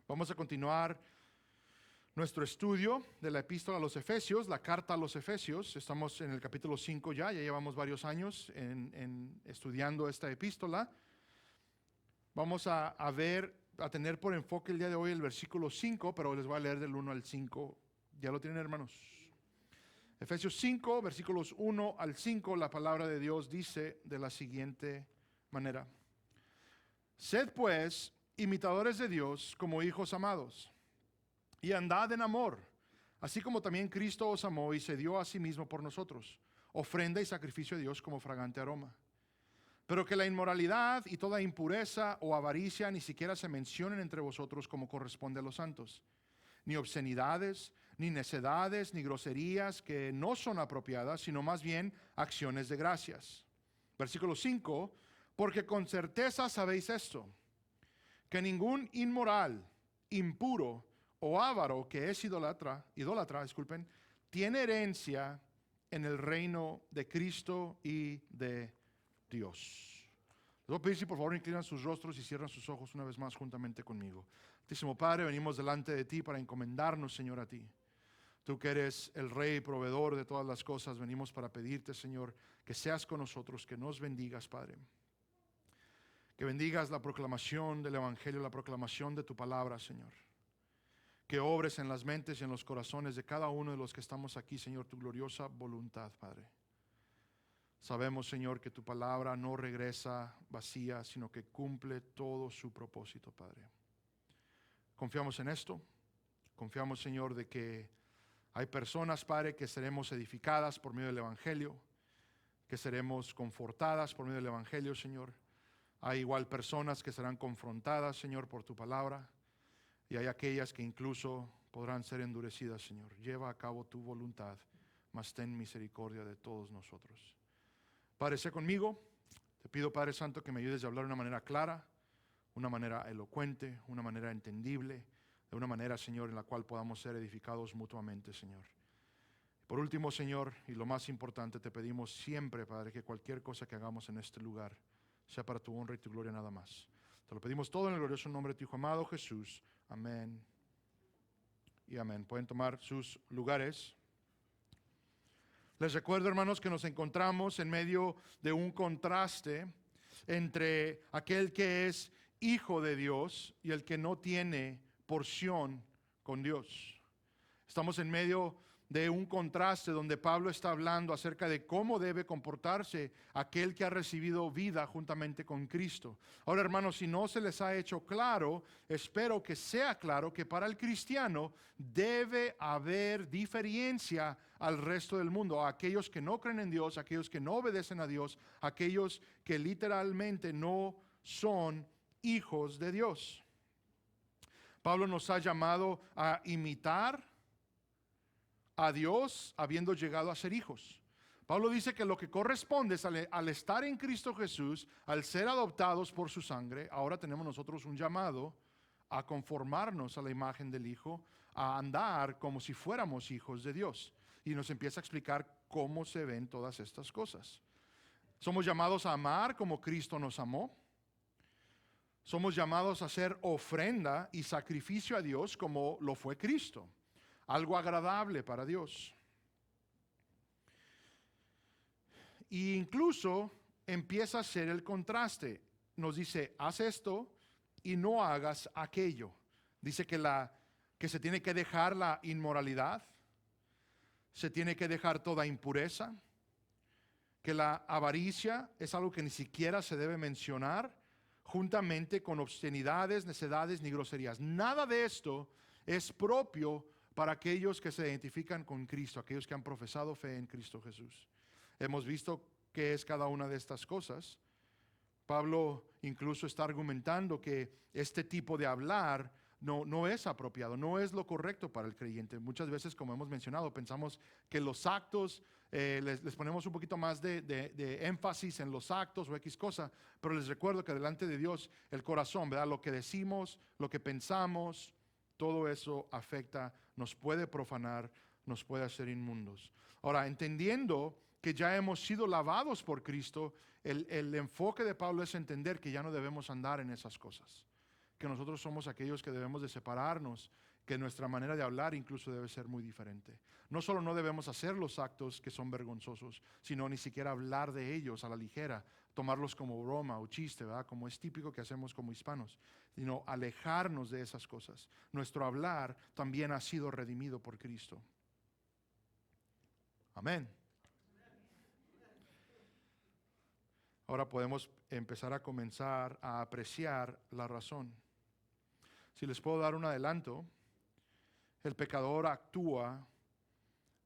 Vamos a continuar nuestro estudio de la epístola a los Efesios, la carta a los Efesios. Estamos en el capítulo 5 ya llevamos varios años estudiando esta epístola. Vamos a tener por enfoque el día de hoy el versículo 5, pero les voy a leer del 1 al 5. ¿Ya lo tienen, hermanos? Efesios 5, versículos 1 al 5, la palabra de Dios dice de la siguiente manera: Sed pues imitadores de Dios como hijos amados, y andad en amor, así como también Cristo os amó y se dio a sí mismo por nosotros, ofrenda y sacrificio a Dios como fragante aroma. Pero que la inmoralidad y toda impureza o avaricia ni siquiera se mencionen entre vosotros como corresponde a los santos, ni obscenidades, ni necedades, ni groserías que no son apropiadas, sino más bien acciones de gracias. Versículo 5, porque con certeza sabéis esto, que ningún inmoral, impuro o avaro que es idólatra, tiene herencia en el reino de Cristo y de Dios. Les voy a pedir si por favor inclinan sus rostros y cierran sus ojos una vez más juntamente conmigo. Altísimo Padre, venimos delante de ti para encomendarnos, Señor, a ti. Tú que eres el Rey, proveedor de todas las cosas, venimos para pedirte, Señor, que seas con nosotros, que nos bendigas, Padre. Que bendigas la proclamación del Evangelio, la proclamación de tu palabra, Señor. Que obres en las mentes y en los corazones de cada uno de los que estamos aquí, Señor, tu gloriosa voluntad, Padre. Sabemos, Señor, que tu palabra no regresa vacía, sino que cumple todo su propósito, Padre. Confiamos en esto. Confiamos, Señor, de que hay personas, Padre, que seremos edificadas por medio del Evangelio, que seremos confortadas por medio del Evangelio, Señor. Hay igual personas que serán confrontadas, Señor, por tu palabra, y hay aquellas que incluso podrán ser endurecidas, Señor. Lleva a cabo tu voluntad, mas ten misericordia de todos nosotros. Padre, sé conmigo. Te pido, Padre Santo, que me ayudes a hablar de una manera clara, una manera elocuente, una manera entendible, de una manera, Señor, en la cual podamos ser edificados mutuamente, Señor. Por último, Señor, y lo más importante, te pedimos siempre, Padre, que cualquier cosa que hagamos en este lugar sea para tu honra y tu gloria nada más. Te lo pedimos todo en el glorioso nombre de tu Hijo amado Jesús. Amén y amén. Pueden tomar sus lugares. Les recuerdo, hermanos, que nos encontramos en medio de un contraste entre aquel que es hijo de Dios y el que no tiene porción con Dios. Estamos en medio de un contraste donde Pablo está hablando acerca de cómo debe comportarse aquel que ha recibido vida juntamente con Cristo. Ahora, hermanos, si no se les ha hecho claro, espero que sea claro que para el cristiano debe haber diferencia al resto del mundo, a aquellos que no creen en Dios, a aquellos que no obedecen a Dios, a aquellos que literalmente no son hijos de Dios. Pablo nos ha llamado a imitar a Dios habiendo llegado a ser hijos. Pablo dice que lo que corresponde es al estar en Cristo Jesús, al ser adoptados por su sangre, ahora tenemos nosotros un llamado a conformarnos a la imagen del Hijo, a andar como si fuéramos hijos de Dios. Y nos empieza a explicar cómo se ven todas estas cosas. Somos llamados a amar como Cristo nos amó. Somos llamados a hacer ofrenda y sacrificio a Dios como lo fue Cristo. Algo agradable para Dios. E incluso empieza a ser el contraste. Nos dice, haz esto y no hagas aquello. Dice que se tiene que dejar la inmoralidad, se tiene que dejar toda impureza, que la avaricia es algo que ni siquiera se debe mencionar, juntamente con obscenidades, necedades ni groserías. Nada de esto es propio para aquellos que se identifican con Cristo, aquellos que han profesado fe en Cristo Jesús. Hemos visto qué es cada una de estas cosas. Pablo incluso está argumentando que este tipo de hablar no es apropiado, no es lo correcto para el creyente. Muchas veces, como hemos mencionado, pensamos que los actos, les ponemos un poquito más de énfasis en los actos o X cosa, pero les recuerdo que delante de Dios el corazón, ¿verdad? Lo que decimos, lo que pensamos, todo eso afecta, nos puede profanar, nos puede hacer inmundos. Ahora, entendiendo que ya hemos sido lavados por Cristo, el enfoque de Pablo es entender que ya no debemos andar en esas cosas. que nosotros somos aquellos que debemos de separarnos, que nuestra manera de hablar incluso debe ser muy diferente. No solo no debemos hacer los actos que son vergonzosos, sino ni siquiera hablar de ellos a la ligera, tomarlos como broma o chiste, ¿verdad? Como es típico que hacemos como hispanos, sino alejarnos de esas cosas. Nuestro hablar también ha sido redimido por Cristo. Amén. Ahora podemos empezar a comenzar a apreciar la razón. Si les puedo dar un adelanto, el pecador actúa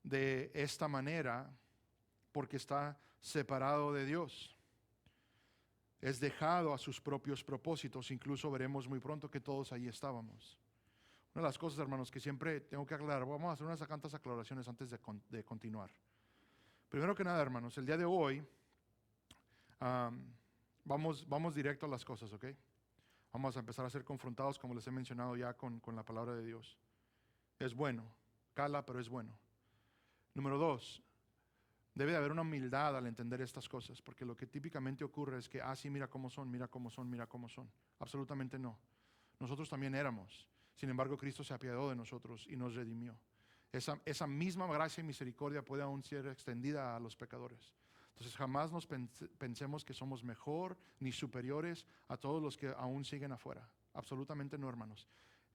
de esta manera porque está separado de Dios. Es dejado a sus propios propósitos. Incluso veremos muy pronto que todos ahí estábamos. Una de las cosas, hermanos, que siempre tengo que aclarar, vamos a hacer unas cuantas aclaraciones antes de continuar. Primero que nada, hermanos, el día de hoy vamos directo a las cosas, ¿ok? Vamos a empezar a ser confrontados, como les he mencionado ya, con la palabra de Dios. Es bueno, cala, pero es bueno. Número 2, debe de haber una humildad al entender estas cosas, porque lo que típicamente ocurre es que, sí, mira cómo son, mira cómo son, mira cómo son. Absolutamente no. Nosotros también éramos. Sin embargo, Cristo se apiadó de nosotros y nos redimió. Esa misma gracia y misericordia puede aún ser extendida a los pecadores. Entonces jamás nos pensemos que somos mejor ni superiores a todos los que aún siguen afuera. Absolutamente no, hermanos.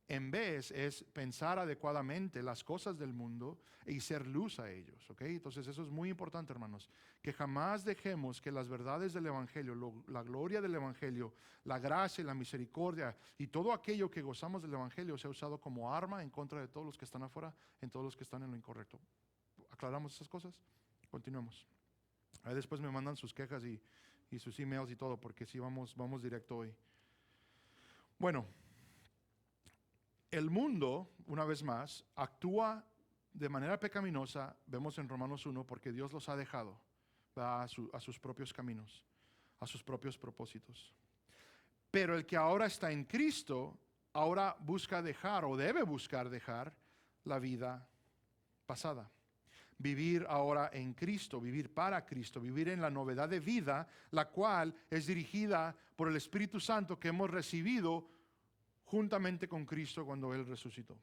En vez es pensar adecuadamente las cosas del mundo y ser luz a ellos, ¿ok? Entonces eso es muy importante, hermanos, que jamás dejemos que las verdades del Evangelio, la gloria del Evangelio, la gracia y la misericordia y todo aquello que gozamos del Evangelio sea usado como arma en contra de todos los que están afuera, en todos los que están en lo incorrecto. ¿Aclaramos esas cosas? Continuemos. Ahí después me mandan sus quejas y sus emails y todo, porque sí, vamos directo hoy. Bueno, el mundo, una vez más, actúa de manera pecaminosa, vemos en Romanos 1, porque Dios los ha dejado a sus propios caminos, a sus propios propósitos. Pero el que ahora está en Cristo, ahora busca dejar o debe buscar dejar la vida pasada. Vivir ahora en Cristo, vivir para Cristo, vivir en la novedad de vida, la cual es dirigida por el Espíritu Santo que hemos recibido juntamente con Cristo cuando Él resucitó.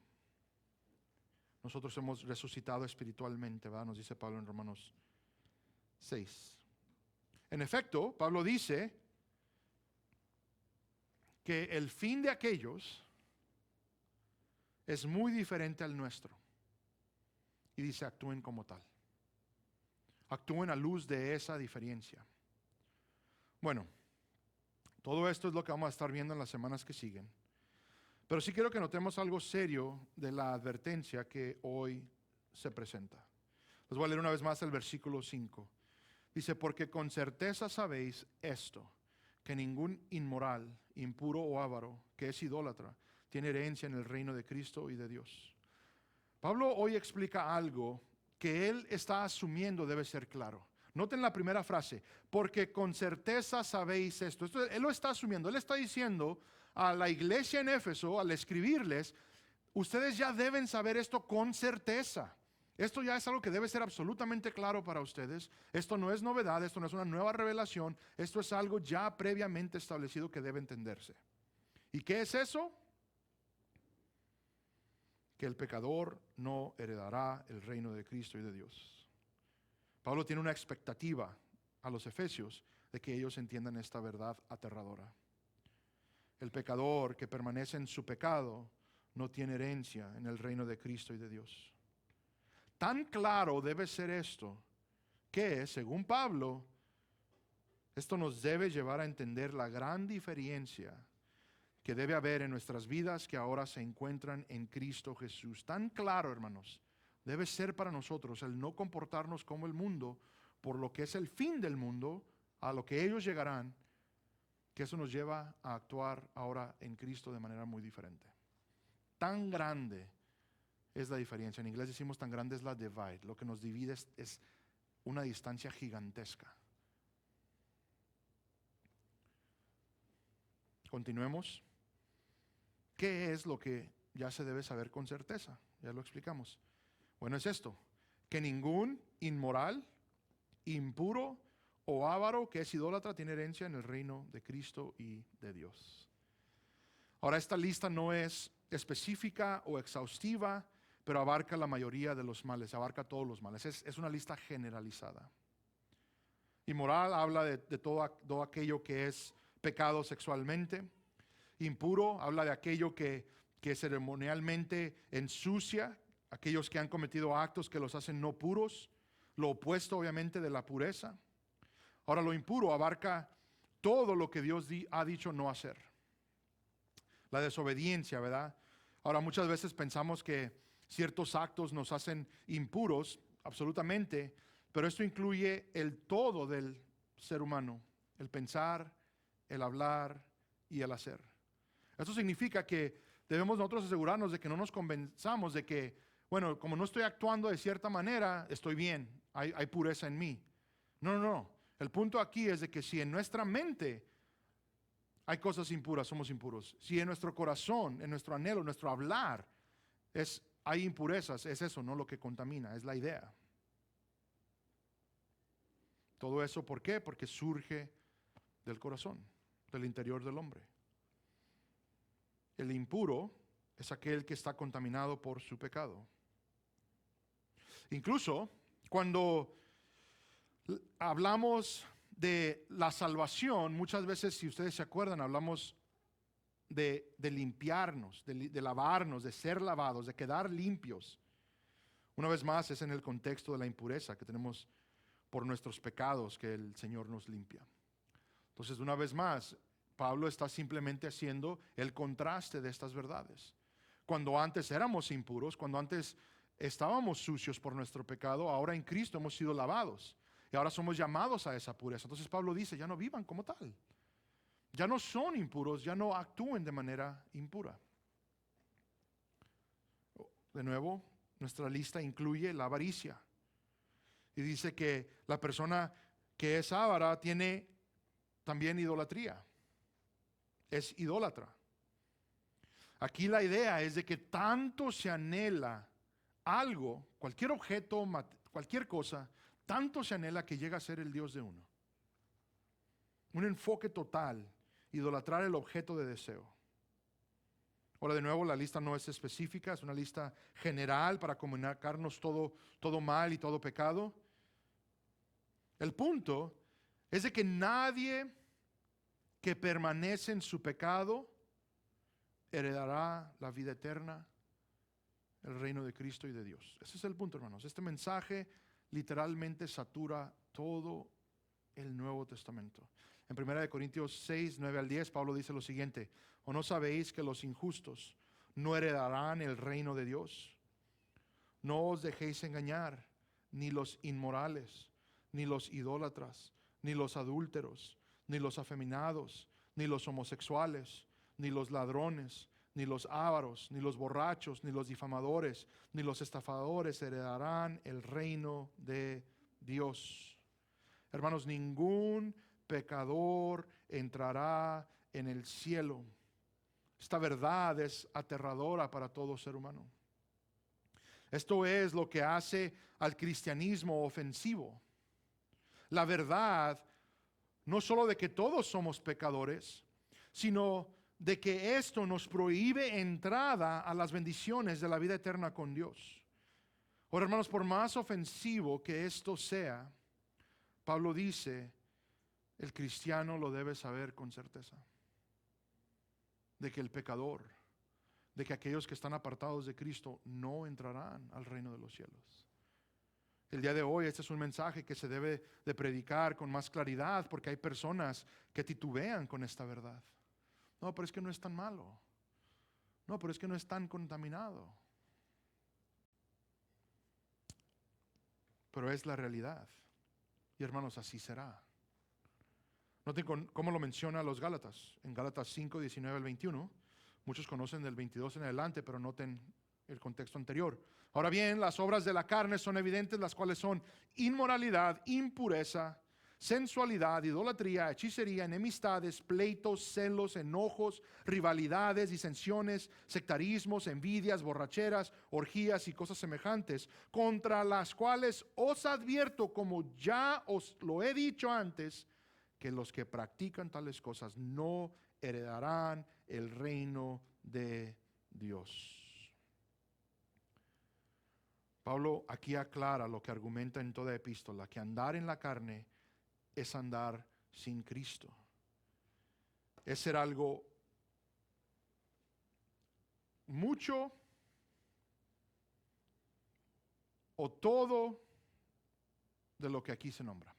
Nosotros hemos resucitado espiritualmente, ¿verdad? Nos dice Pablo en Romanos 6. En efecto, Pablo dice que el fin de aquellos es muy diferente al nuestro. Y dice, actúen como tal. Actúen a luz de esa diferencia. Bueno, todo esto es lo que vamos a estar viendo en las semanas que siguen. Pero sí quiero que notemos algo serio de la advertencia que hoy se presenta. Les voy a leer una vez más el versículo 5. Dice, porque con certeza sabéis esto, que ningún inmoral, impuro o avaro, que es idólatra, tiene herencia en el reino de Cristo y de Dios. Pablo hoy explica algo que él está asumiendo debe ser claro. Noten la primera frase, porque con certeza sabéis esto. Él lo está asumiendo, él está diciendo a la iglesia en Éfeso, al escribirles, ustedes ya deben saber esto con certeza. Esto ya es algo que debe ser absolutamente claro para ustedes. Esto no es novedad, esto no es una nueva revelación, esto es algo ya previamente establecido que debe entenderse. ¿Y qué es eso? Que el pecador no heredará el reino de Cristo y de Dios. Pablo tiene una expectativa a los efesios de que ellos entiendan esta verdad aterradora. El pecador que permanece en su pecado no tiene herencia en el reino de Cristo y de Dios. Tan claro debe ser esto que, según Pablo, esto nos debe llevar a entender la gran diferencia que debe haber en nuestras vidas que ahora se encuentran en Cristo Jesús. Tan claro, hermanos, debe ser para nosotros el no comportarnos como el mundo, por lo que es el fin del mundo, a lo que ellos llegarán, que eso nos lleva a actuar ahora en Cristo de manera muy diferente. Tan grande es la diferencia. En inglés decimos tan grande es la divide. Lo que nos divide es una distancia gigantesca. Continuemos. ¿Qué es lo que ya se debe saber con certeza? Ya lo explicamos. Bueno, es esto, que ningún inmoral, impuro o avaro que es idólatra tiene herencia en el reino de Cristo y de Dios. Ahora, esta lista no es específica o exhaustiva, pero abarca la mayoría de los males, abarca todos los males. Es una lista generalizada. Inmoral habla de todo aquello que es pecado sexualmente. Impuro habla de aquello que ceremonialmente ensucia, aquellos que han cometido actos que los hacen no puros, lo opuesto obviamente de la pureza. Ahora, lo impuro abarca todo lo que Dios ha dicho no hacer. La desobediencia, ¿verdad? Ahora, muchas veces pensamos que ciertos actos nos hacen impuros, absolutamente, pero esto incluye el todo del ser humano, el pensar, el hablar y el hacer. Esto significa que debemos nosotros asegurarnos de que no nos convenzamos de que, bueno, como no estoy actuando de cierta manera, estoy bien, hay pureza en mí. No, no, no. El punto aquí es de que si en nuestra mente hay cosas impuras, somos impuros. Si en nuestro corazón, en nuestro anhelo, en nuestro hablar, hay impurezas, es eso, no lo que contamina, es la idea. Todo eso, ¿por qué? Porque surge del corazón, del interior del hombre. El impuro es aquel que está contaminado por su pecado. Incluso cuando hablamos de la salvación, muchas veces, si ustedes se acuerdan, hablamos de limpiarnos, de lavarnos, de ser lavados, de quedar limpios. Una vez más, es en el contexto de la impureza que tenemos por nuestros pecados que el Señor nos limpia. Entonces, una vez más, Pablo está simplemente haciendo el contraste de estas verdades. Cuando antes éramos impuros, cuando antes estábamos sucios por nuestro pecado, ahora en Cristo hemos sido lavados y ahora somos llamados a esa pureza. Entonces Pablo dice, ya no vivan como tal. Ya no son impuros, ya no actúen de manera impura. De nuevo, nuestra lista incluye la avaricia. Y dice que la persona que es avara tiene también idolatría. Es idólatra. Aquí la idea es de que tanto se anhela algo, cualquier objeto, cualquier cosa, tanto se anhela que llega a ser el Dios de uno. Un enfoque total, idolatrar el objeto de deseo. Ahora, de nuevo, la lista no es específica, es una lista general para comunicarnos todo mal y todo pecado. El punto es de que nadie que permanece en su pecado heredará la vida eterna, el reino de Cristo y de Dios. Ese es el punto, hermanos. Este mensaje literalmente satura todo el Nuevo Testamento. En 1 Corintios 6, 9 al 10, Pablo dice lo siguiente: ¿o no sabéis que los injustos no heredarán el reino de Dios? No os dejéis engañar, ni los inmorales, ni los idólatras, ni los adúlteros, ni los afeminados, ni los homosexuales, ni los ladrones, ni los ávaros, ni los borrachos, ni los difamadores, ni los estafadores heredarán el reino de Dios. Hermanos, ningún pecador entrará en el cielo. Esta verdad es aterradora para todo ser humano. Esto es lo que hace al cristianismo ofensivo. La verdad, no solo de que todos somos pecadores, sino de que esto nos prohíbe entrada a las bendiciones de la vida eterna con Dios. Ahora, hermanos, por más ofensivo que esto sea, Pablo dice, el cristiano lo debe saber con certeza, de que el pecador, de que aquellos que están apartados de Cristo no entrarán al reino de los cielos. El día de hoy este es un mensaje que se debe de predicar con más claridad, porque hay personas que titubean con esta verdad. No, pero es que no es tan malo. No, pero es que no es tan contaminado. Pero es la realidad. Y hermanos, así será. Noten cómo lo menciona los Gálatas. En Gálatas 5, 19 al 21. Muchos conocen del 22 en adelante, pero noten el contexto anterior. Ahora bien, las obras de la carne son evidentes, las cuales son inmoralidad, impureza, sensualidad, idolatría, hechicería, enemistades, pleitos, celos, enojos, rivalidades, disensiones, sectarismos, envidias, borracheras, orgías y cosas semejantes, contra las cuales os advierto, como ya os lo he dicho antes, que los que practican tales cosas no heredarán el reino de Dios. Pablo aquí aclara lo que argumenta en toda epístola, que andar en la carne es andar sin Cristo. Es ser algo mucho o todo de lo que aquí se nombra,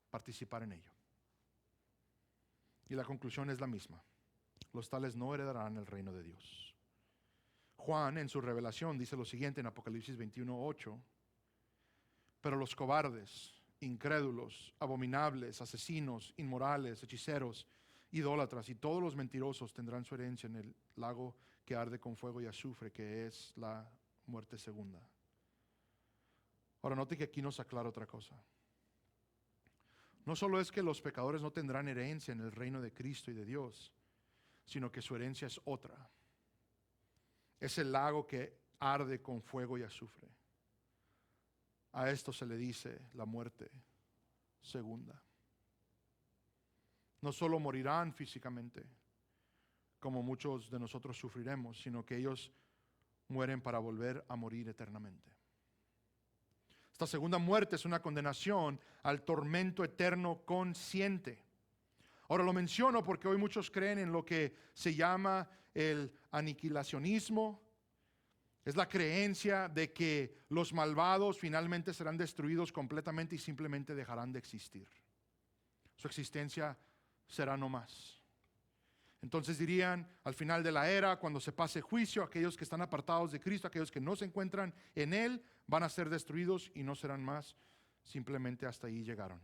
participar en ello. Y la conclusión es la misma: los tales no heredarán el reino de Dios. Juan en su revelación dice lo siguiente en Apocalipsis 21:8: pero los cobardes, incrédulos, abominables, asesinos, inmorales, hechiceros, idólatras y todos los mentirosos tendrán su herencia en el lago que arde con fuego y azufre, que es la muerte segunda. Ahora note que aquí nos aclara otra cosa. No solo es que los pecadores no tendrán herencia en el reino de Cristo y de Dios, sino que su herencia es otra. Es el lago que arde con fuego y azufre. A esto se le dice la muerte segunda. No solo morirán físicamente, como muchos de nosotros sufriremos, sino que ellos mueren para volver a morir eternamente. Esta segunda muerte es una condenación al tormento eterno consciente. Ahora lo menciono porque hoy muchos creen en lo que se llama el aniquilacionismo. Es la creencia de que los malvados finalmente serán destruidos completamente y simplemente dejarán de existir. Su existencia será no más. Entonces dirían, al final de la era, cuando se pase juicio, aquellos que están apartados de Cristo, aquellos que no se encuentran en Él, van a ser destruidos y no serán más, simplemente hasta ahí llegaron.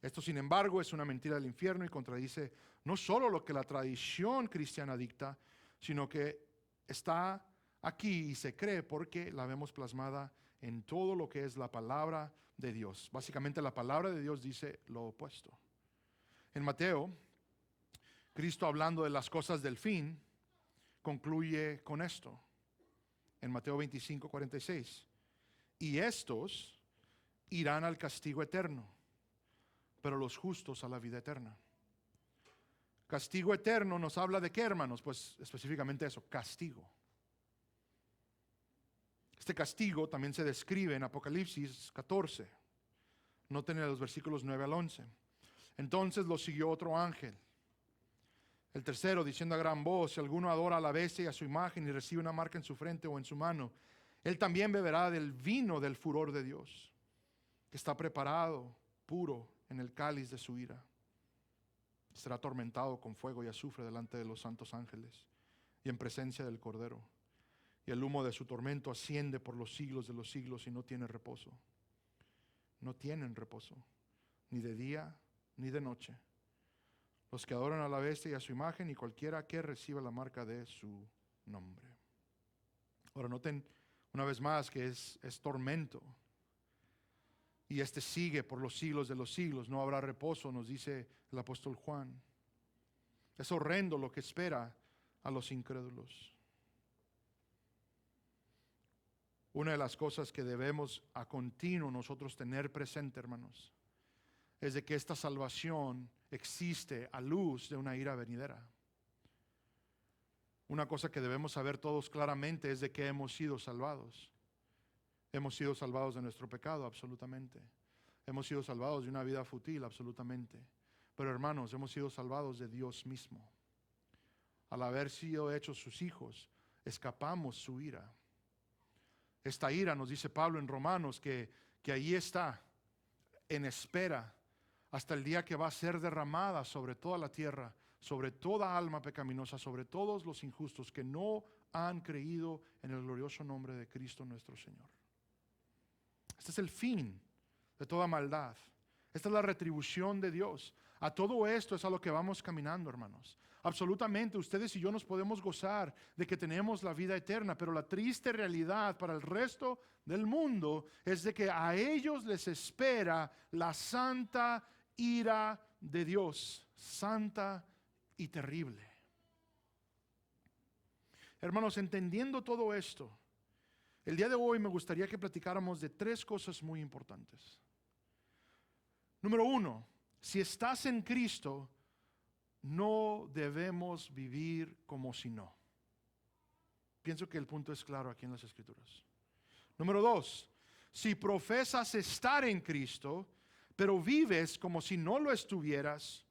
Esto, sin embargo, es una mentira del infierno y contradice no solo lo que la tradición cristiana dicta, sino que está aquí y se cree porque la vemos plasmada en todo lo que es la palabra de Dios. Básicamente la palabra de Dios dice lo opuesto. En Mateo, Cristo, hablando de las cosas del fin, concluye con esto. En Mateo 25:46: y estos irán al castigo eterno, pero los justos a la vida eterna. Castigo eterno nos habla de qué, hermanos? Pues específicamente eso, castigo. Este castigo también se describe en Apocalipsis 14. Noten los versículos 9 al 11. Entonces lo siguió otro ángel, el tercero, diciendo a gran voz: si alguno adora a la bestia y a su imagen y recibe una marca en su frente o en su mano, él también beberá del vino del furor de Dios, que está preparado, puro, en el cáliz de su ira. Será atormentado con fuego y azufre delante de los santos ángeles y en presencia del Cordero. Y el humo de su tormento asciende por los siglos de los siglos y no tiene reposo. No tienen reposo, ni de día ni de noche, los que adoran a la bestia y a su imagen y cualquiera que reciba la marca de su nombre. Ahora noten una vez más que es tormento. Y este sigue por los siglos de los siglos. No habrá reposo, nos dice el apóstol Juan. Es horrendo lo que espera a los incrédulos. Una de las cosas que debemos a continuo nosotros tener presente, hermanos, es de que esta salvación existe a luz de una ira venidera. Una cosa que debemos saber todos claramente es de que hemos sido salvados. Hemos sido salvados de nuestro pecado, absolutamente. Hemos sido salvados de una vida fútil, absolutamente. Pero hermanos, hemos sido salvados de Dios mismo. Al haber sido hechos sus hijos, escapamos su ira. Esta ira, nos dice Pablo en Romanos, que ahí está, en espera, hasta el día que va a ser derramada sobre toda la tierra, sobre toda alma pecaminosa, sobre todos los injustos que no han creído en el glorioso nombre de Cristo nuestro Señor. Este es el fin de toda maldad. Esta es la retribución de Dios. A todo esto es a lo que vamos caminando, hermanos. Absolutamente, ustedes y yo nos podemos gozar de que tenemos la vida eterna, pero la triste realidad para el resto del mundo es de que a ellos les espera la santa ira de Dios, santa y terrible. Hermanos, entendiendo todo esto, el día de hoy me gustaría que platicáramos de tres cosas muy importantes. Número uno, si estás en Cristo, no debemos vivir como si no. Pienso que el punto es claro aquí en las Escrituras. Número 2, si profesas estar en Cristo, pero vives como si no lo estuvieras,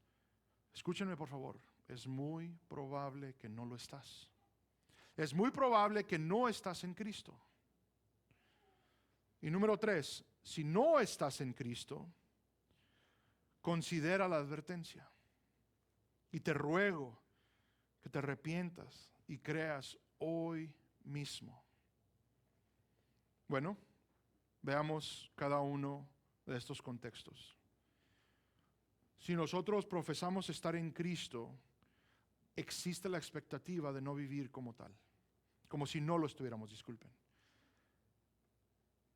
escúchenme por favor, es muy probable que no lo estás. Es muy probable que no estás en Cristo. Y número 3, si no estás en Cristo, considera la advertencia. Y te ruego que te arrepientas y creas hoy mismo. Bueno, veamos cada uno de estos contextos. Si nosotros profesamos estar en Cristo, existe la expectativa de no vivir como tal, como si no lo estuviéramos, disculpen.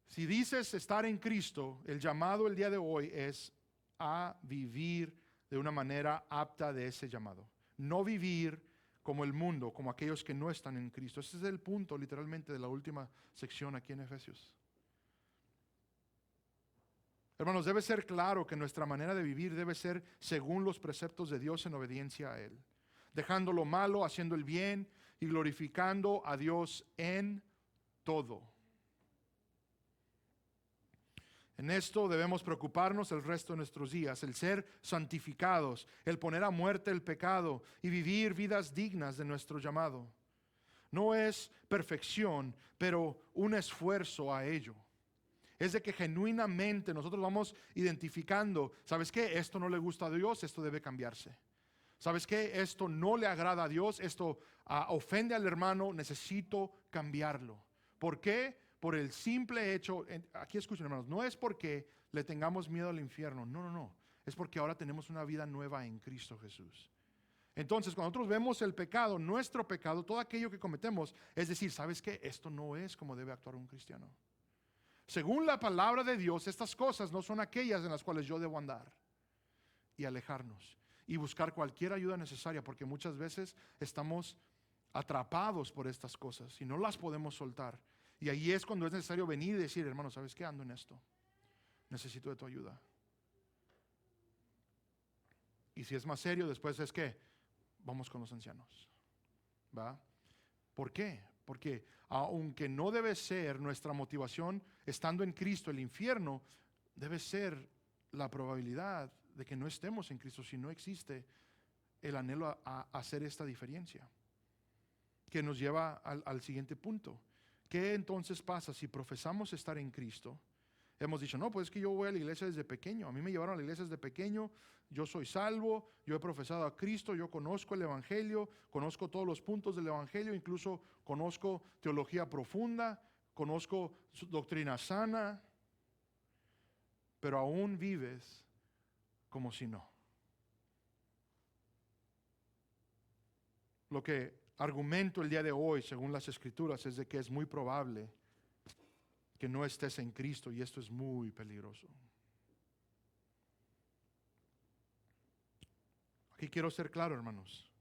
Si dices estar en Cristo, el llamado el día de hoy es a vivir de una manera apta de ese llamado. No vivir como el mundo, como aquellos que no están en Cristo. Ese es el punto literalmente de la última sección aquí en Efesios. Hermanos, debe ser claro que nuestra manera de vivir debe ser según los preceptos de Dios en obediencia a Él, dejando lo malo, haciendo el bien y glorificando a Dios en todo. En esto debemos preocuparnos el resto de nuestros días, el ser santificados, el poner a muerte el pecado y vivir vidas dignas de nuestro llamado. No es perfección, pero un esfuerzo a ello. Es de que genuinamente nosotros vamos identificando, ¿sabes qué? Esto no le gusta a Dios, esto debe cambiarse. ¿Sabes qué? Esto no le agrada a Dios, esto ofende al hermano, necesito cambiarlo. ¿Por qué? Por el simple hecho, aquí escuchen hermanos, no es porque le tengamos miedo al infierno, no. Es porque ahora tenemos una vida nueva en Cristo Jesús. Entonces, cuando nosotros vemos el pecado, nuestro pecado, todo aquello que cometemos, es decir, ¿sabes qué? Esto no es como debe actuar un cristiano. Según la palabra de Dios, estas cosas no son aquellas en las cuales yo debo andar y alejarnos y buscar cualquier ayuda necesaria, porque muchas veces estamos atrapados por estas cosas y no las podemos soltar. Y ahí es cuando es necesario venir y decir, hermano, ¿sabes qué? Ando en esto. Necesito de tu ayuda. Y si es más serio, después es que vamos con los ancianos. ¿Va? ¿Por qué? Porque aunque no debe ser nuestra motivación estando en Cristo el infierno, debe ser la probabilidad de que no estemos en Cristo si no existe el anhelo a hacer esta diferencia. Que nos lleva al siguiente punto. ¿Qué entonces pasa si profesamos estar en Cristo? Hemos dicho, no, pues es que yo voy a la iglesia desde pequeño. A mí me llevaron a la iglesia desde pequeño. Yo soy salvo, yo he profesado a Cristo, yo conozco el Evangelio, conozco todos los puntos del Evangelio, incluso conozco teología profunda, conozco doctrina sana, pero aún vives como si no. Lo que argumento el día de hoy, según las Escrituras, es de que es muy probable que no estés en Cristo, y esto es muy peligroso. Aquí quiero ser claro, hermanos.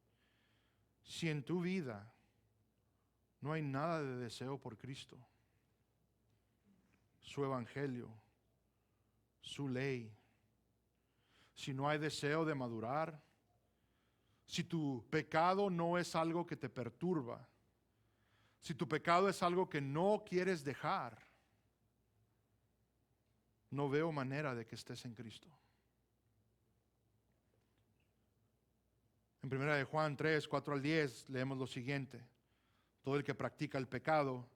Si en tu vida no hay nada de deseo por Cristo, su evangelio, su ley, si no hay deseo de madurar, si tu pecado no es algo que te perturba, si tu pecado es algo que no quieres dejar, no veo manera de que estés en Cristo. En 1 de Juan 3, 4 al 10 leemos lo siguiente: todo el que practica el pecado,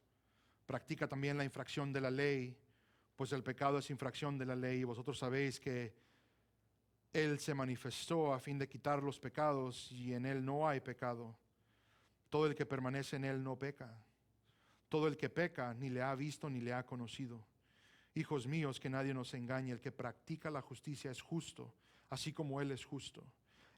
practica también la infracción de la ley, pues el pecado es infracción de la ley, y vosotros sabéis que Él se manifestó a fin de quitar los pecados, y en Él no hay pecado. Todo el que permanece en Él no peca. Todo el que peca ni le ha visto ni le ha conocido. Hijos míos, que nadie nos engañe, el que practica la justicia es justo, así como Él es justo.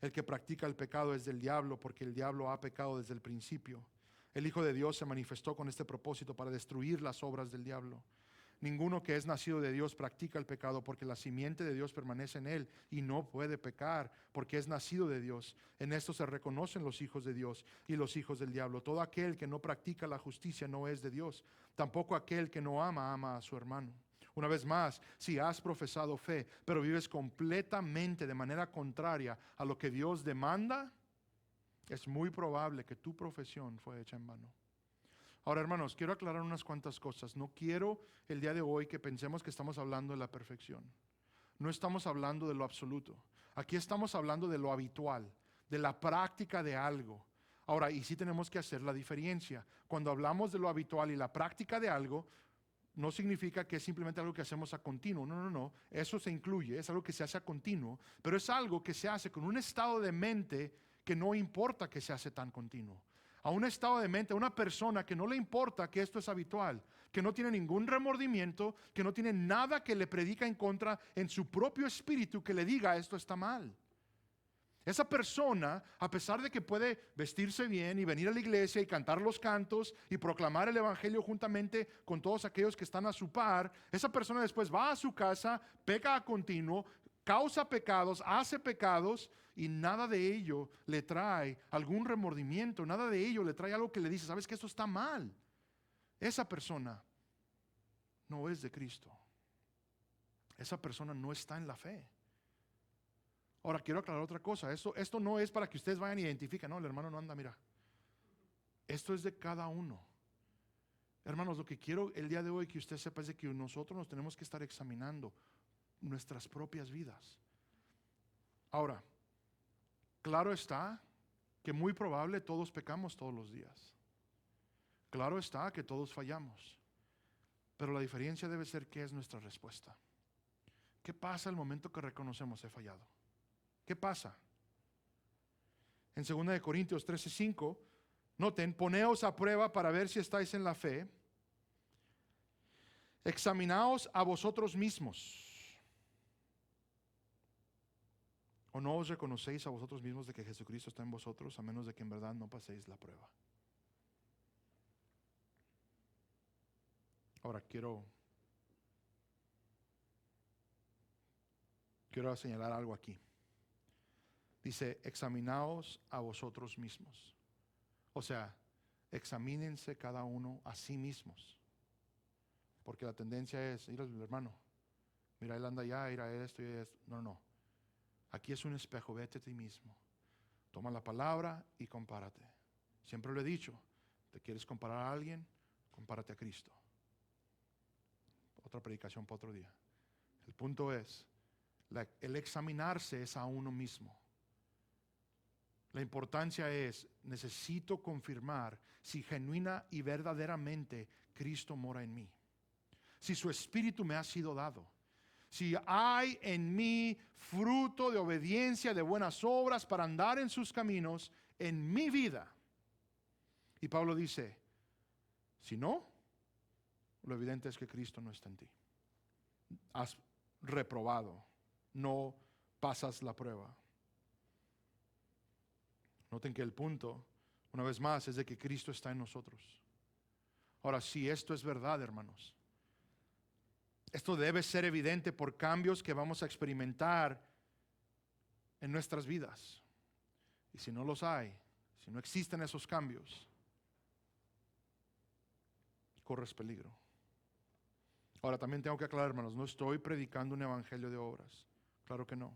El que practica el pecado es del diablo, porque el diablo ha pecado desde el principio. El Hijo de Dios se manifestó con este propósito, para destruir las obras del diablo. Ninguno que es nacido de Dios practica el pecado, porque la simiente de Dios permanece en él y no puede pecar, porque es nacido de Dios. En esto se reconocen los hijos de Dios y los hijos del diablo. Todo aquel que no practica la justicia no es de Dios. Tampoco aquel que no ama a su hermano. Una vez más, si has profesado fe, pero vives completamente de manera contraria a lo que Dios demanda, es muy probable que tu profesión fue hecha en vano. Ahora, hermanos, quiero aclarar unas cuantas cosas. No quiero el día de hoy que pensemos que estamos hablando de la perfección. No estamos hablando de lo absoluto. Aquí estamos hablando de lo habitual, de la práctica de algo. Ahora, y sí tenemos que hacer la diferencia. Cuando hablamos de lo habitual y la práctica de algo, no significa que es simplemente algo que hacemos a continuo. No. Eso se incluye, es algo que se hace a continuo, pero es algo que se hace con un estado de mente que no importa que se hace tan continuo. A un estado de mente, a una persona que no le importa que esto es habitual, que no tiene ningún remordimiento, que no tiene nada que le predica en contra en su propio espíritu que le diga esto está mal. Esa persona, a pesar de que puede vestirse bien y venir a la iglesia y cantar los cantos y proclamar el evangelio juntamente con todos aquellos que están a su par, esa persona después va a su casa, peca a continuo, causa pecados, hace pecados y nada de ello le trae algún remordimiento, nada de ello le trae algo que le dice, ¿sabes que esto está mal? Esa persona no es de Cristo. Esa persona no está en la fe. Ahora quiero aclarar otra cosa. Esto no es para que ustedes vayan y identifiquen. No, el hermano no anda, mira. Esto es de cada uno. Hermanos, lo que quiero el día de hoy que usted sepa es de que nosotros nos tenemos que estar examinando nuestras propias vidas. Ahora, claro está que muy probable todos pecamos todos los días. Claro está que todos fallamos. Pero la diferencia debe ser qué es nuestra respuesta. ¿Qué pasa el momento que reconocemos he fallado? ¿Qué pasa? En 2 Corintios 13:5, noten, poneos a prueba para ver si estáis en la fe. Examinaos a vosotros mismos. ¿O no os reconocéis a vosotros mismos de que Jesucristo está en vosotros, a menos de que en verdad no paséis la prueba? Ahora quiero señalar algo aquí. Dice, examinaos a vosotros mismos. O sea, examínense cada uno a sí mismos. Porque la tendencia es, mira el hermano, mira él anda allá, mira esto y esto. No. Aquí es un espejo, vete a ti mismo. Toma la palabra y compárate. Siempre lo he dicho, ¿te quieres comparar a alguien? Compárate a Cristo. Otra predicación para otro día. El punto es, el examinarse es a uno mismo. La importancia es, necesito confirmar si genuina y verdaderamente Cristo mora en mí. Si su espíritu me ha sido dado. Si hay en mí fruto de obediencia, de buenas obras para andar en sus caminos en mi vida. Y Pablo dice, si no, lo evidente es que Cristo no está en ti. Has reprobado, no pasas la prueba. Noten que el punto, una vez más, es de que Cristo está en nosotros. Ahora, si esto es verdad, hermanos, esto debe ser evidente por cambios que vamos a experimentar en nuestras vidas. Y si no los hay, si no existen esos cambios, corres peligro. Ahora, también tengo que aclarar, hermanos, no estoy predicando un evangelio de obras. Claro que no.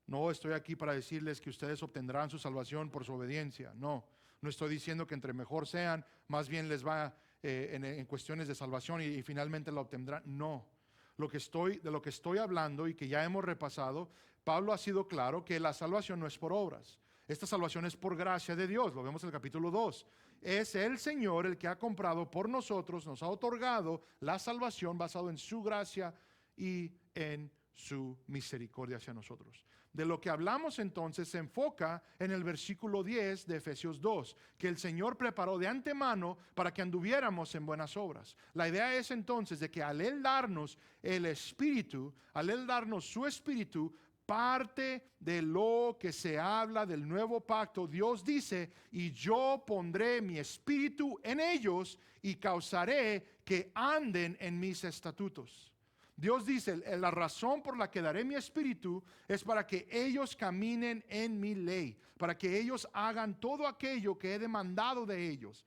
No estoy aquí para decirles que ustedes obtendrán su salvación por su obediencia. No estoy diciendo que entre mejor sean, más bien les va en cuestiones de salvación y finalmente la obtendrán. No. De lo que estoy hablando y que ya hemos repasado, Pablo ha sido claro que la salvación no es por obras. Esta salvación es por gracia de Dios. Lo vemos en el capítulo 2. Es el Señor el que ha comprado por nosotros, nos ha otorgado la salvación basado en su gracia y en su misericordia hacia nosotros. De lo que hablamos entonces se enfoca en el versículo 10 de Efesios 2, que el Señor preparó de antemano para que anduviéramos en buenas obras. La idea es entonces de que al Él darnos el Espíritu, al Él darnos su Espíritu, parte de lo que se habla del nuevo pacto, Dios dice, y yo pondré mi espíritu en ellos y causaré que anden en mis estatutos. Dios dice, la razón por la que daré mi espíritu es para que ellos caminen en mi ley, para que ellos hagan todo aquello que he demandado de ellos,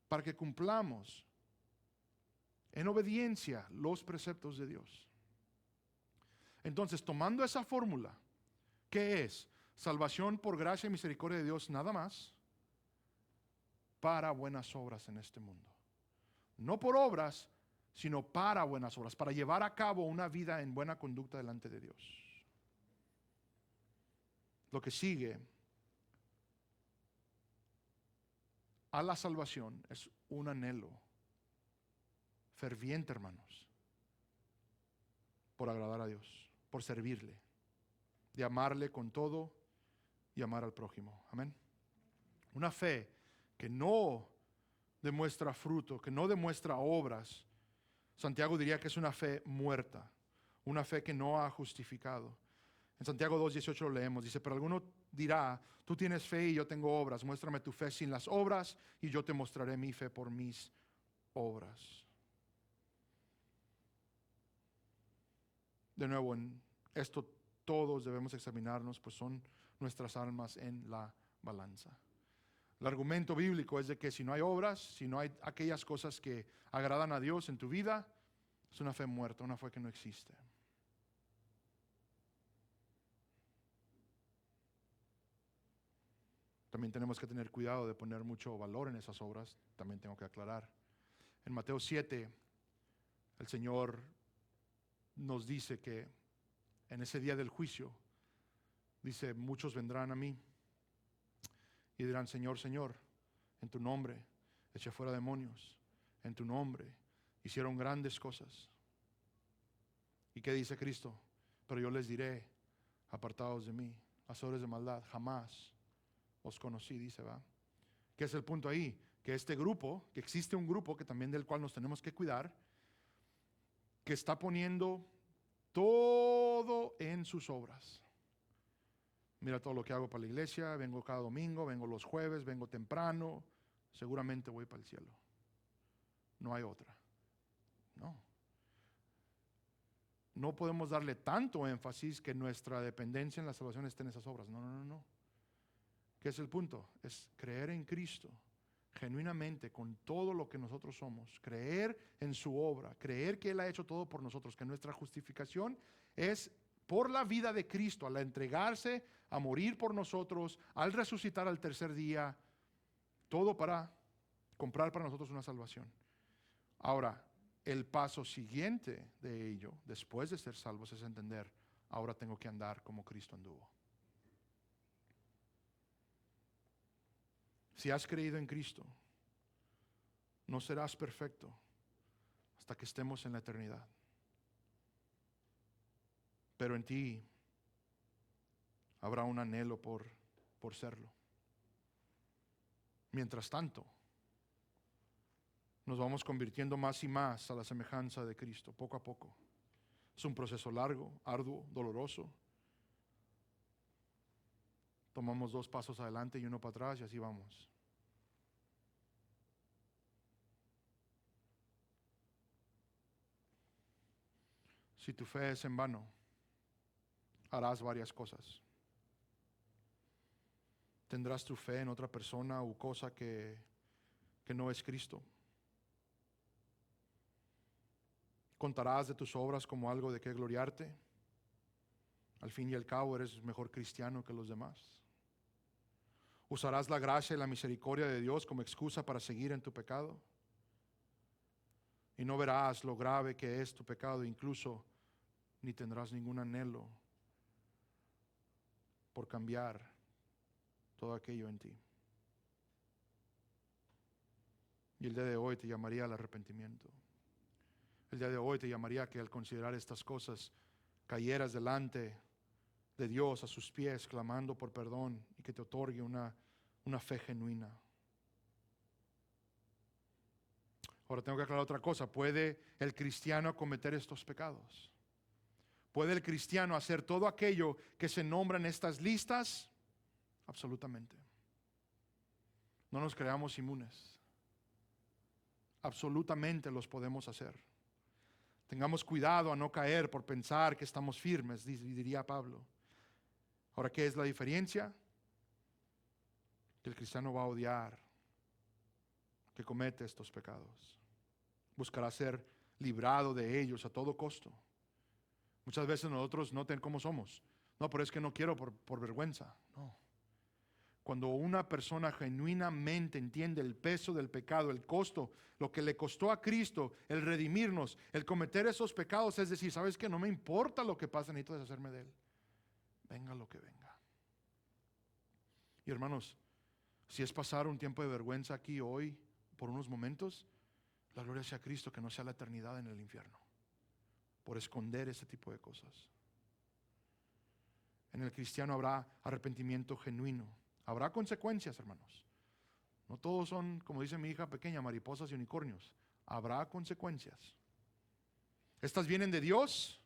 para que cumplamos en obediencia los preceptos de Dios. Entonces, tomando esa fórmula, ¿qué es? Salvación por gracia y misericordia de Dios nada más, para buenas obras en este mundo. No por obras, sino para buenas obras, para llevar a cabo una vida en buena conducta delante de Dios. Lo que sigue a la salvación es un anhelo ferviente, hermanos, por agradar a Dios, por servirle, de amarle con todo y amar al prójimo. Amén. Una fe que no demuestra fruto, que no demuestra obras, Santiago diría que es una fe muerta, una fe que no ha justificado. En Santiago 2:18 lo leemos, dice, pero alguno dirá, tú tienes fe y yo tengo obras, muéstrame tu fe sin las obras y yo te mostraré mi fe por mis obras. De nuevo, en esto todos debemos examinarnos, pues son nuestras almas en la balanza. El argumento bíblico es de que si no hay obras, si no hay aquellas cosas que agradan a Dios en tu vida, es una fe muerta, una fe que no existe. También tenemos que tener cuidado de poner mucho valor en esas obras, también tengo que aclarar. En Mateo 7, el Señor nos dice que en ese día del juicio, dice, muchos vendrán a mí y dirán, Señor, Señor, en tu nombre eché fuera demonios, en tu nombre hicieron grandes cosas. ¿Y qué dice Cristo? Pero yo les diré, apartados de mí, hacedores de maldad, jamás os conocí, dice, ¿va? ¿Qué es el punto ahí? Que este grupo, que existe un grupo que también del cual nos tenemos que cuidar, que está poniendo todo en sus obras. Mira todo lo que hago para la iglesia, vengo cada domingo, vengo los jueves, vengo temprano, seguramente voy para el cielo. No hay otra. No podemos darle tanto énfasis que nuestra dependencia en la salvación esté en esas obras. No. ¿Qué es el punto? Es creer en Cristo genuinamente con todo lo que nosotros somos, creer en su obra, creer que Él ha hecho todo por nosotros, que nuestra justificación es por la vida de Cristo, al entregarse, a morir por nosotros, al resucitar al tercer día, todo para comprar para nosotros una salvación. Ahora, el paso siguiente de ello, después de ser salvos, es entender, ahora tengo que andar como Cristo anduvo. Si has creído en Cristo, no serás perfecto hasta que estemos en la eternidad. Pero en ti habrá un anhelo por serlo. Mientras tanto, nos vamos convirtiendo más y más a la semejanza de Cristo, poco a poco. Es un proceso largo, arduo, doloroso. Tomamos 2 pasos adelante y 1 para atrás y así vamos. Si tu fe es en vano, harás varias cosas. Tendrás tu fe en otra persona u cosa que no es Cristo. Contarás de tus obras como algo de que gloriarte. Al fin y al cabo eres mejor cristiano que los demás. Usarás la gracia y la misericordia de Dios como excusa para seguir en tu pecado. Y no verás lo grave que es tu pecado, incluso ni tendrás ningún anhelo por cambiar todo aquello en ti. Y el día de hoy te llamaría al arrepentimiento. El día de hoy te llamaría que al considerar estas cosas cayeras delante de Dios a sus pies clamando por perdón y que te otorgue una fe genuina. Ahora tengo que aclarar otra cosa. ¿Puede el cristiano cometer estos pecados? ¿Puede el cristiano hacer todo aquello que se nombra en estas listas? Absolutamente. No nos creamos inmunes. Absolutamente los podemos hacer. Tengamos cuidado a no caer por pensar que estamos firmes, diría Pablo. Ahora, ¿qué es la diferencia? Que el cristiano va a odiar que comete estos pecados. Buscará ser librado de ellos a todo costo. Muchas veces nosotros noten cómo somos. No, pero es que no quiero por vergüenza. No. Cuando una persona genuinamente entiende el peso del pecado, el costo, lo que le costó a Cristo, el redimirnos, el cometer esos pecados, es decir, ¿sabes qué? No me importa lo que pase, necesito deshacerme de él. Venga lo que venga. Y hermanos, si es pasar un tiempo de vergüenza aquí hoy, por unos momentos, la gloria sea a Cristo, que no sea la eternidad en el infierno, por esconder ese tipo de cosas. En el cristiano habrá arrepentimiento genuino. Habrá consecuencias, hermanos. No todos son, como dice mi hija pequeña, mariposas y unicornios. Habrá consecuencias. Estas vienen de Dios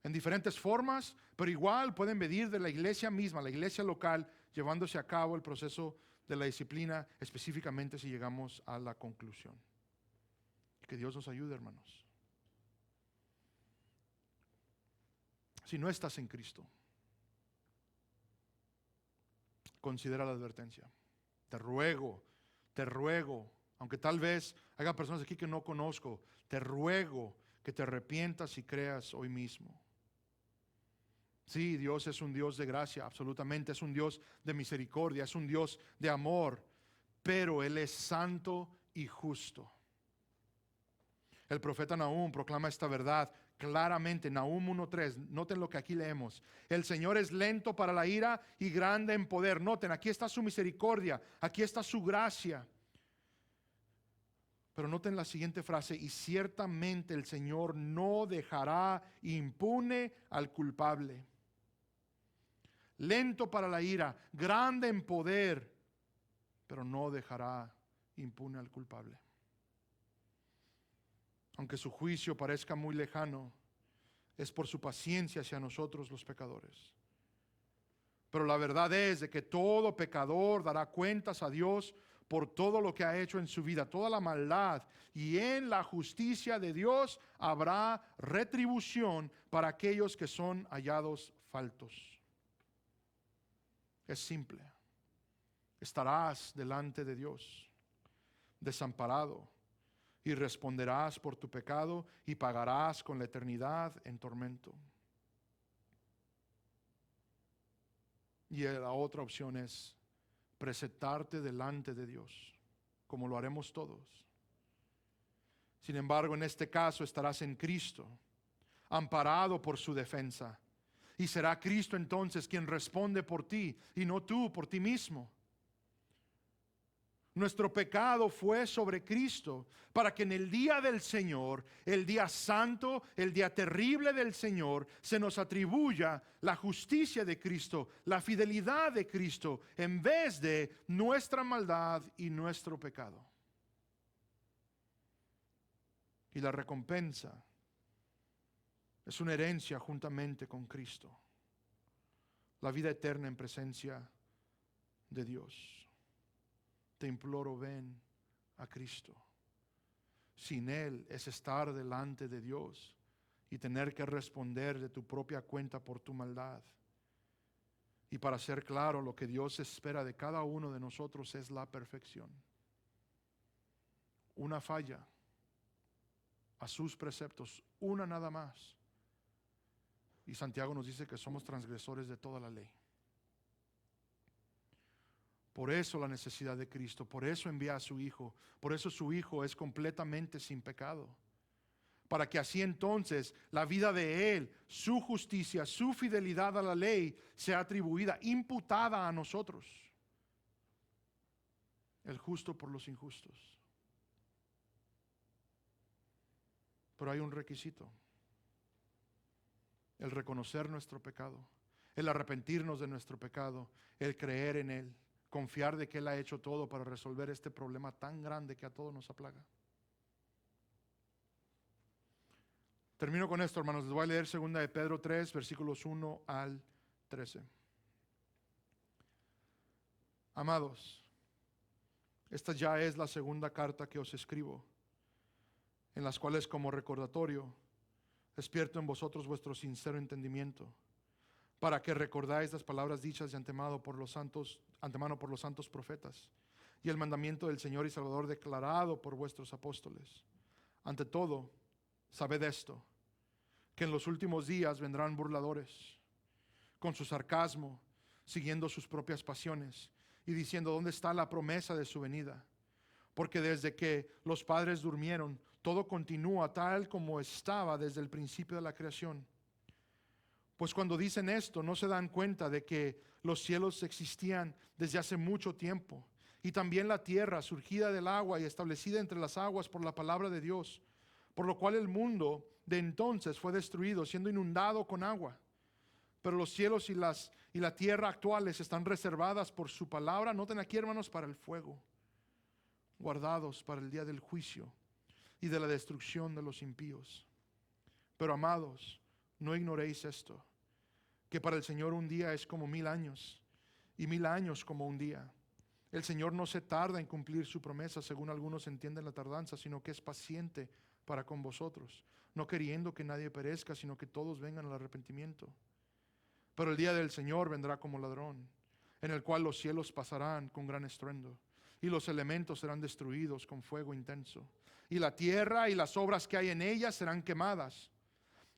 en diferentes formas, pero igual pueden venir de la iglesia misma, la iglesia local, llevándose a cabo el proceso de la disciplina, específicamente si llegamos a la conclusión. Que Dios nos ayude, hermanos. Si no estás en Cristo, considera la advertencia. Te ruego, aunque tal vez haya personas aquí que no conozco, te ruego que te arrepientas y creas hoy mismo. Sí, Dios es un Dios de gracia, absolutamente, es un Dios de misericordia, es un Dios de amor, pero Él es santo y justo. El profeta Nahum proclama esta verdad claramente, Nahum 1:3. Noten lo que aquí leemos. El Señor es lento para la ira y grande en poder. Noten, aquí está su misericordia, aquí está su gracia. Pero noten la siguiente frase: y ciertamente el Señor no dejará impune al culpable. Lento para la ira, grande en poder, pero no dejará impune al culpable. Aunque su juicio parezca muy lejano, es por su paciencia hacia nosotros los pecadores. Pero la verdad es de que todo pecador dará cuentas a Dios por todo lo que ha hecho en su vida, toda la maldad, y en la justicia de Dios habrá retribución para aquellos que son hallados faltos. Es simple. Estarás delante de Dios, desamparado, y responderás por tu pecado y pagarás con la eternidad en tormento. Y la otra opción es presentarte delante de Dios, como lo haremos todos. Sin embargo, en este caso estarás en Cristo, amparado por su defensa. Y será Cristo entonces quien responde por ti y no tú por ti mismo. Nuestro pecado fue sobre Cristo para que en el día del Señor, el día santo, el día terrible del Señor, se nos atribuya la justicia de Cristo, la fidelidad de Cristo, en vez de nuestra maldad y nuestro pecado. Y la recompensa es una herencia juntamente con Cristo, la vida eterna en presencia de Dios. Te imploro, ven a Cristo. Sin Él es estar delante de Dios y tener que responder de tu propia cuenta por tu maldad. Y para ser claro, lo que Dios espera de cada uno de nosotros es la perfección. Una falla a sus preceptos, una nada más. Y Santiago nos dice que somos transgresores de toda la ley. Por eso la necesidad de Cristo, por eso envía a su Hijo, por eso su Hijo es completamente sin pecado. Para que así entonces la vida de Él, su justicia, su fidelidad a la ley sea atribuida, imputada a nosotros. El justo por los injustos. Pero hay un requisito: el reconocer nuestro pecado, el arrepentirnos de nuestro pecado, el creer en Él. Confiar de que Él ha hecho todo para resolver este problema tan grande que a todos nos aplaga. Termino con esto, hermanos. Les voy a leer 2 de Pedro 3, versículos 1 al 13. Amados, esta ya es la segunda carta que os escribo, en las cuales, como recordatorio, despierto en vosotros vuestro sincero entendimiento, para que recordáis las palabras dichas de antemano por los santos profetas, y el mandamiento del Señor y Salvador declarado por vuestros apóstoles. Ante todo, sabed esto, que en los últimos días vendrán burladores, con su sarcasmo, siguiendo sus propias pasiones, y diciendo, ¿dónde está la promesa de su venida? Porque desde que los padres durmieron, todo continúa tal como estaba desde el principio de la creación. Pues cuando dicen esto, no se dan cuenta de que los cielos existían desde hace mucho tiempo, y también la tierra surgida del agua y establecida entre las aguas por la palabra de Dios, por lo cual el mundo de entonces fue destruido, siendo inundado con agua. Pero los cielos y la tierra actuales están reservadas por su palabra, noten aquí, hermanos, para el fuego, guardados para el día del juicio y de la destrucción de los impíos. Pero amados, no ignoréis esto, que para el Señor un día es como 1000 años, y 1000 años como un día. El Señor no se tarda en cumplir su promesa, según algunos entienden la tardanza, sino que es paciente para con vosotros, no queriendo que nadie perezca, sino que todos vengan al arrepentimiento. Pero el día del Señor vendrá como ladrón, en el cual los cielos pasarán con gran estruendo, y los elementos serán destruidos con fuego intenso, y la tierra y las obras que hay en ella serán quemadas.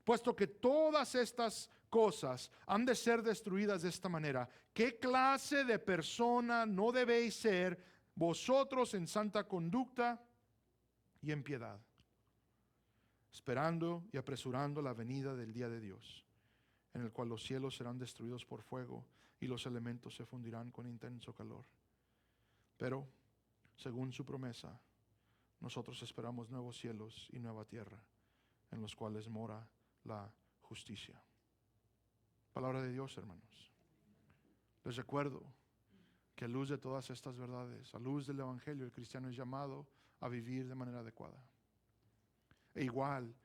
Puesto que todas estas cosas han de ser destruidas de esta manera, ¿qué clase de persona no debéis ser vosotros en santa conducta y en piedad, esperando y apresurando la venida del día de Dios, en el cual los cielos serán destruidos por fuego y los elementos se fundirán con intenso calor? Pero, según su promesa, nosotros esperamos nuevos cielos y nueva tierra, en los cuales mora la justicia. Palabra de Dios, hermanos. Les recuerdo que a luz de todas estas verdades, a luz del Evangelio, el cristiano es llamado a vivir de manera adecuada. E igual,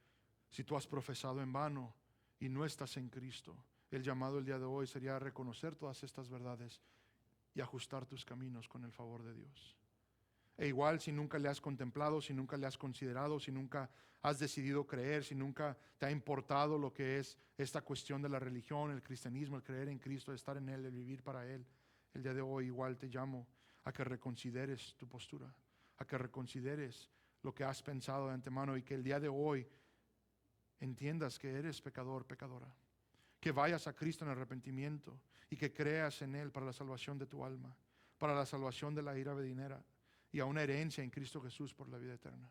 si tú has profesado en vano y no estás en Cristo, el llamado el día de hoy sería reconocer todas estas verdades y ajustar tus caminos con el favor de Dios. E igual, si nunca le has contemplado, si nunca le has considerado, si nunca has decidido creer, si nunca te ha importado lo que es esta cuestión de la religión, el cristianismo, el creer en Cristo, el estar en Él, el vivir para Él, el día de hoy igual te llamo a que reconsideres tu postura, a que reconsideres lo que has pensado de antemano, y que el día de hoy entiendas que eres pecador, pecadora, que vayas a Cristo en arrepentimiento y que creas en Él para la salvación de tu alma, para la salvación de la ira venidera y a una herencia en Cristo Jesús por la vida eterna.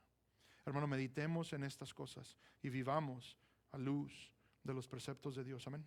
Hermano, meditemos en estas cosas y vivamos a luz de los preceptos de Dios. Amén.